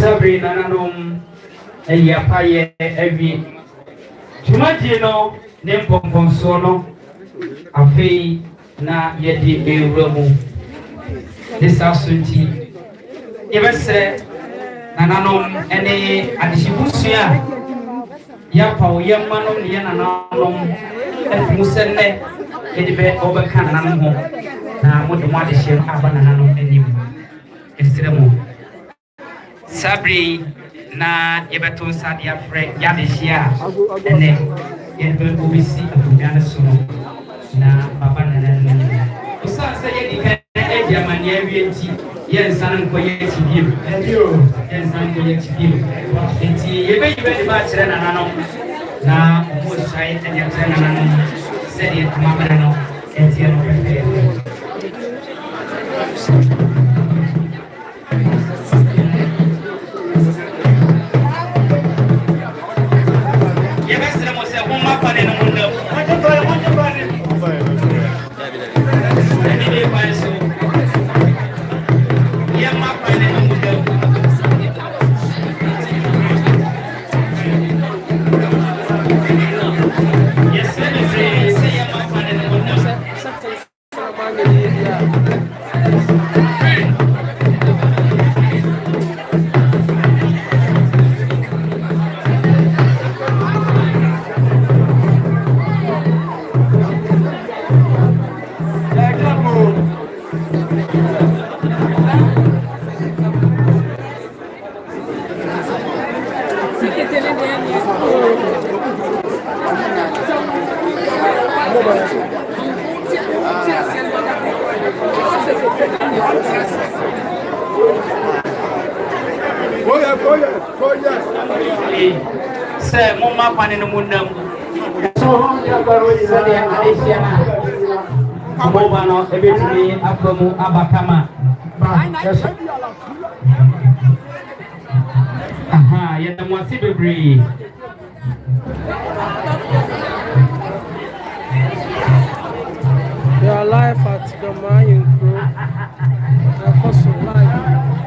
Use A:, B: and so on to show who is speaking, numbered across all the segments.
A: Sabrina nanom eya paye evi Tumajino nemponponsono afei na yedi ewramu desasunti yebese nananom ene adihibusua ya pawo yemmanom ne nananom efumusenne yedi be obeka nananom ho na modemo adihye aba nananom anim esiremu Sabri na yebeton sadia fre yadeshia ene yebe obisi abunyana suno na baba nana usanse yedi kan ejamani awienti yensan ko yeti bim yensan ko yeti bim enti yebe yebe ba kire nana no na omo sai ene kire nana no se de mama no enti no pepe Se mama panen mundam so ya baro isade adesiana abobano ebetini afomu abakama aha ya mwasi bebre
B: They are live at the Ahenkro. Of course, live.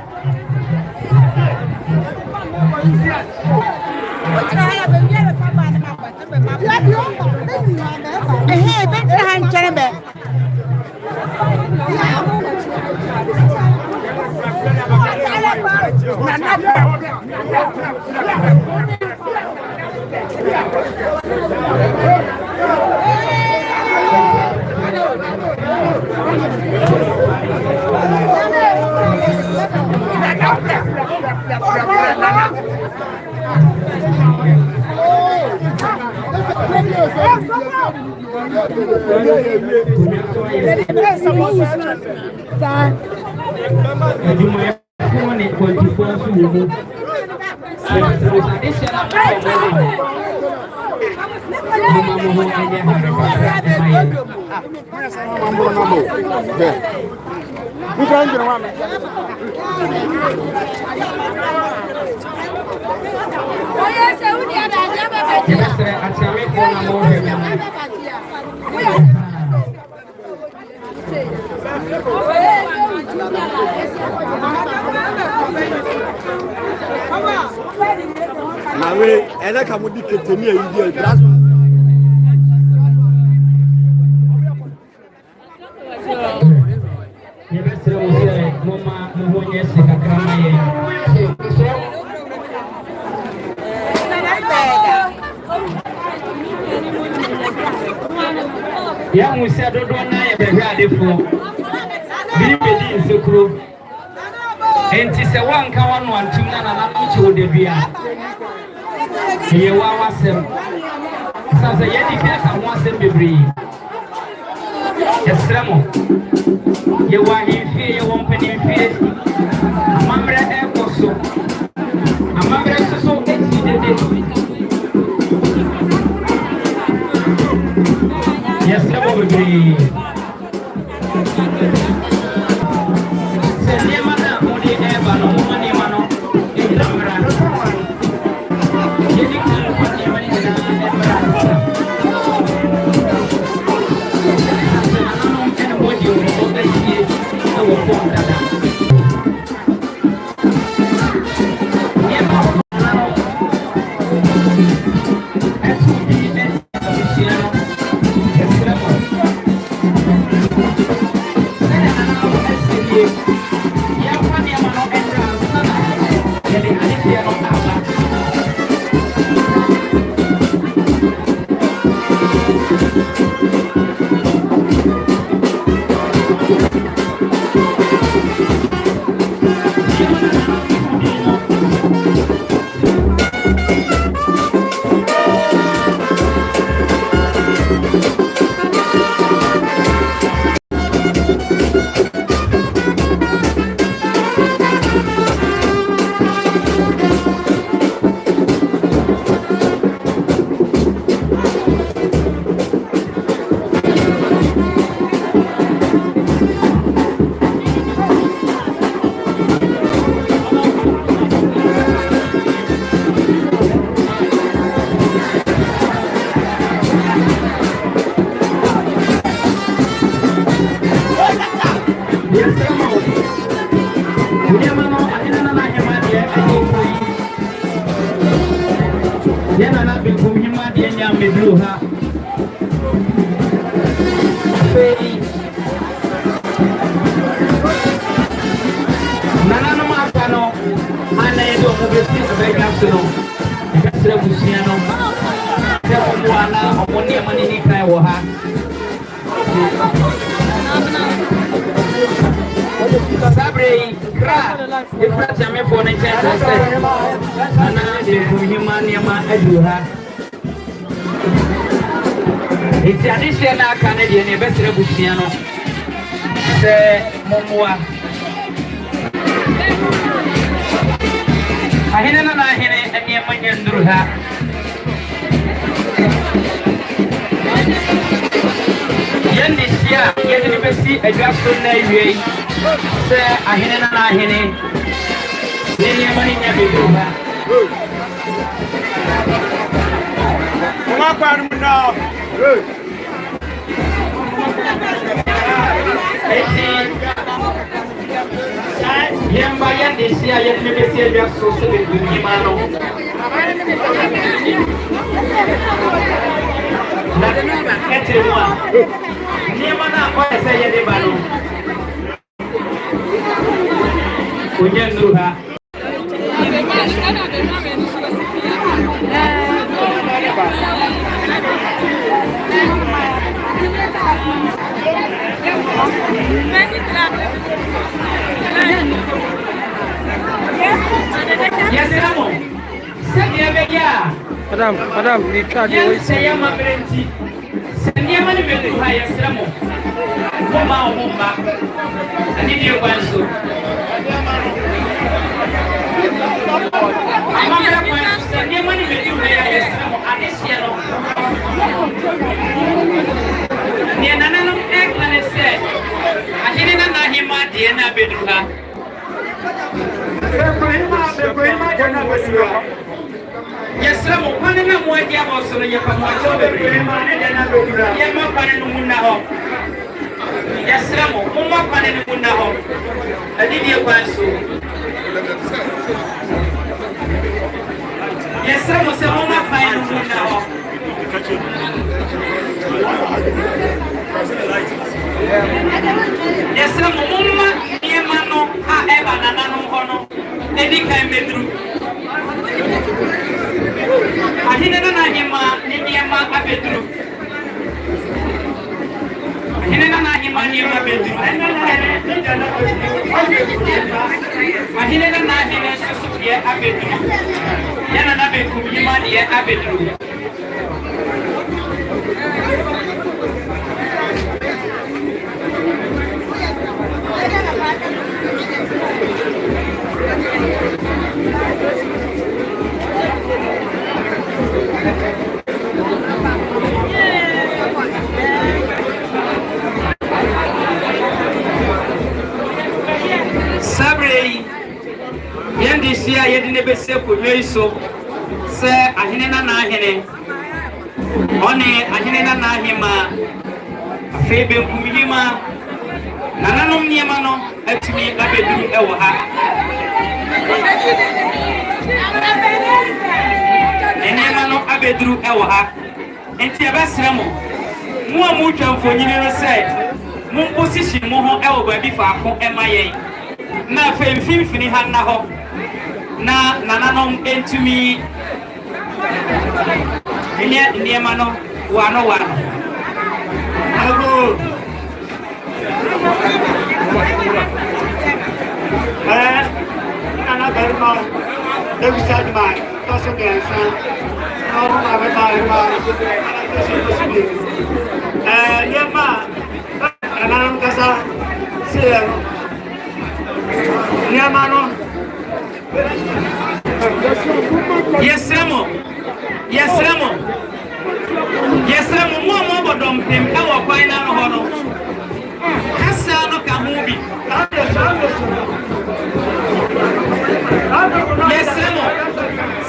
C: Nawe, ela kamu di keteni ya India grass.
A: Yebesere ose mama muhonye sekakama ye. Ya musia dodo na ye behwe adefo. Bi bedi nsekuro. Enti se wanka wano antum na na no che odebia. Ye wa wasem. Sasa ye di ka ka wasem bebre. Esremo. Ye wa himfie ye won panimfie. Amamre ekoso. Amamre soso eti dede. Esremo bebre. Sabre kra ifrati amefo ne chance say ana de human yama aduha iti adise na aka ne de ne besere busia no se momwa ahene na ahene ani amanya ndruha yandi sia yedi besi adwaso na iwe se ahene na ahene nini amani nya beduha
C: Uma kwanu na
A: yamba yandi sia yedi besi adwaso se beduhi mano na etre moi ni mana ko se yedi balo Kunyanduha Yes, Ramon.
B: Madam, we try to wait.
A: Say, I'm a brenti. Send your money with the highest Ramon. Mama, I need you one so. I'm going to send your money with you highest Ramon. I just yellow. Near Nana Eggman said, I didn't know him, my dear Nabeduha. Yes, Ramon, one in a way. dia boso no ye pamo acho bebre ma ne dia na bekura ye ma kwane no munna ho yesra mo mo kwane no munna ho adi die kwanso yesra mo se mo kwane no munna ho yesra mo mo ye ma no a eba nana no ho no edi kan bedru ahine na hima ni niema abedru ahine na hima niema abedru ahine na hine susu ye abedru yana na be kumima ye abedru Sabre yendi sia yedine bese ko weiso se ahine na ahine one ahine na ahima afebe kumihima nananom niema no atumi abeduru ewo ha enema no abeduru ewo ha enti abasra mo mo amu twamfonyini no se mo position mo ho ewo ba bi faako emayen na femfimfini ha na ho na nananom entumi niema no wano ago ana berma debisad mai toso gansa oro ave mai yema ananam kasa siya yema no yesremo mo bodom pem e wo kwan na no ho no kasa no ka ho bi yesremo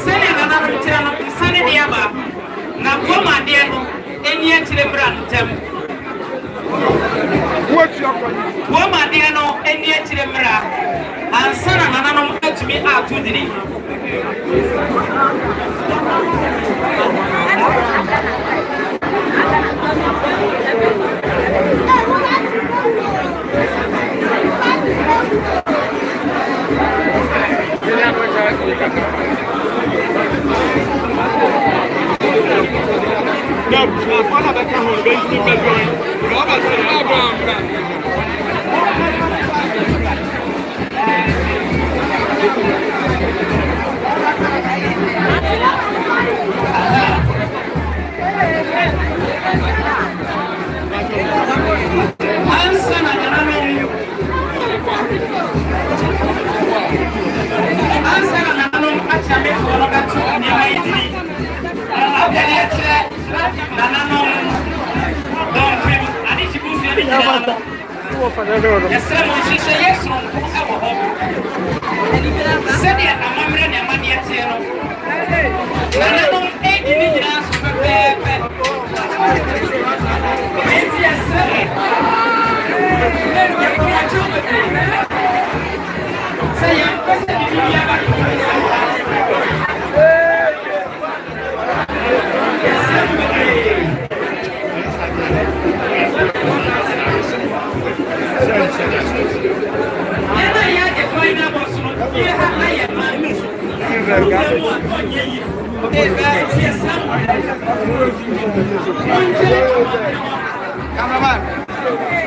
A: sene na na ntira no sene dia ba na boma de no eni atire bran tem boma de no eni atire mra ansana na nanom atumi atu dini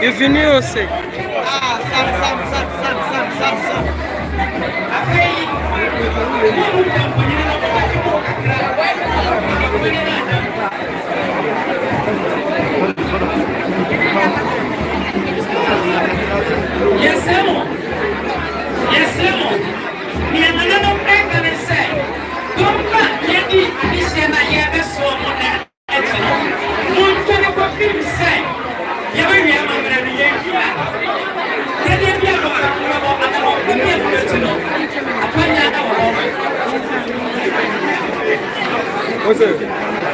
B: If you knew, say.
C: What's it?